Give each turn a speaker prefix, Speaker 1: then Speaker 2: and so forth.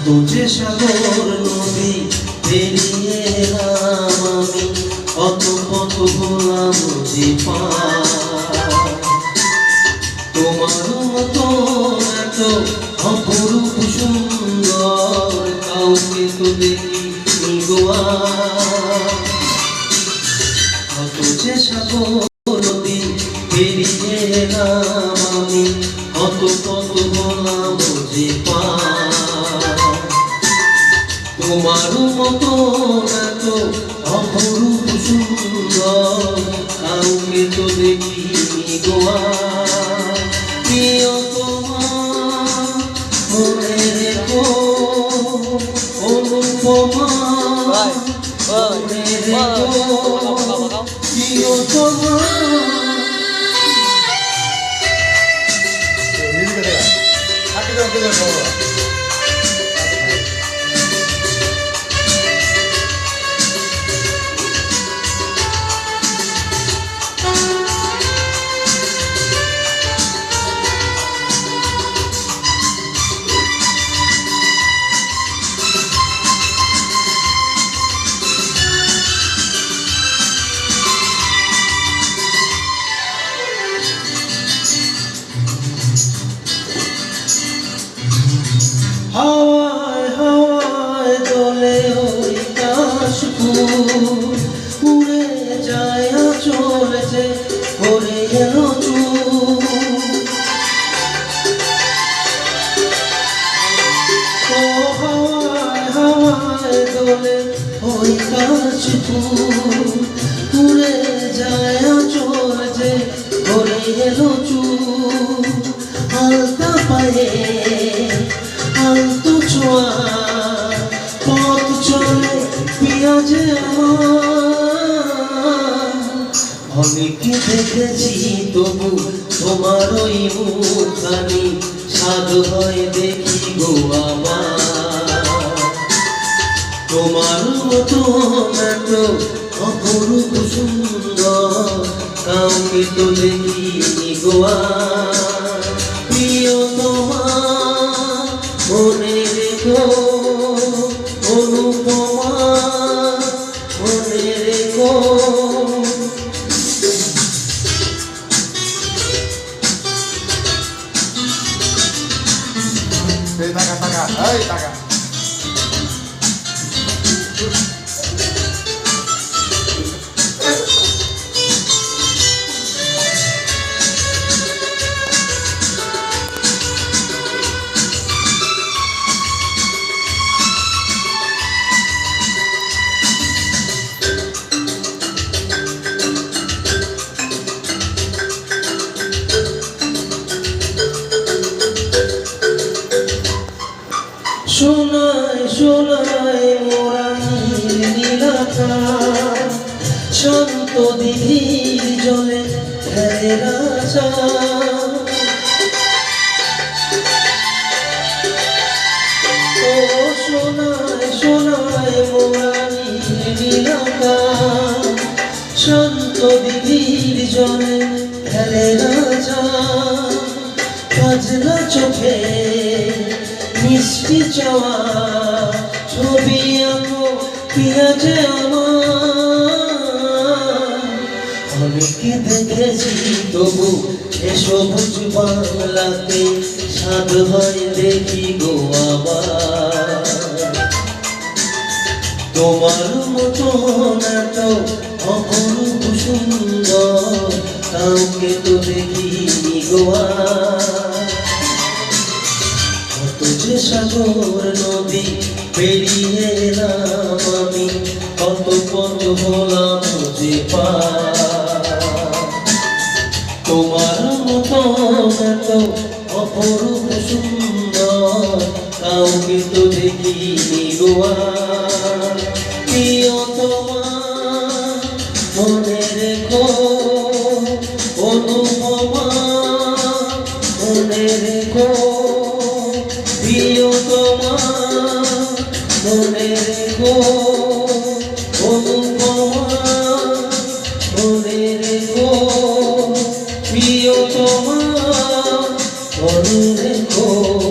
Speaker 1: তুঝে সাগর নদী পেরিয়ে এলাম আমি, কত কত গোলাম যে তোমার মতো এত অপরূপ সুন্দর কাউকে তো দেখি গোয়া। তুঝে সাগর নদী পেরিয়ে এলাম আমি, কত কত গোলাম যে তোমার মতো এত অপরূপ সুন্দর কাউকে তো দেখিনি গোয়া। প্রিয়তমা মনে রেখো, অনুপমা মনে রেখো, প্রিয়তমা। হাওয়ায় হাওয়ায় দোলে ওই কাশফুল, উড়ে যায় চলেছে করে এলো চুল। ও হাওয়ায় হাওয়ায় দোলে ওই কাশফুল, উড়ে যায় চলেছে করে এলো চুল। আলতা পায়ে আলতো ছোঁয়া পথ চলে পিয়াজে আমার। অনেকে দেখেছি তবু তোমার ওই মুখানি স্বাদ হয় দেখি গো আমার। তোমার মতো এত অপরূপ সুন্দর কাউকে তো দেখিনি গোয়া। প্রিয়তমা মনে রেখো, অনুপমা মনে রেখো।
Speaker 2: টাকা টাকা এই টাকা
Speaker 1: সোনায় সোনায় মোরা নীলাকাশ, শান্ত দিঘির জলে খেলে রাজা। ও সোনায় সোনায় মোরা নীলাকাশ, শান্ত দিঘির জলে খেলে রাজা। কাজলা চোখে মিষ্টি চাওয়া ছবি আঁকো পিয়াজে আমার। অনেকে দেখেছি তবু এসবুজ বাংলাতে স্বাদ হয় দেখি গো আবার। তোমার মতো এত অপরূপ সুন্দর কাউকে তো দেখিনি গোয়া। তুঝে সাগর নদী পেরিয়ে এলাম আমি, কত কত হলাম যে তোমার মতো এত অপরূপ সুন্দর কাউকে তো দেখিনি গোয়া প্রিয়তমা মনে রেখো অনুপমা মনে রেখো প্রিয়তমা মনে রেখো অনুপমা মনে রেখো প্রিয়তমা মনে রেখো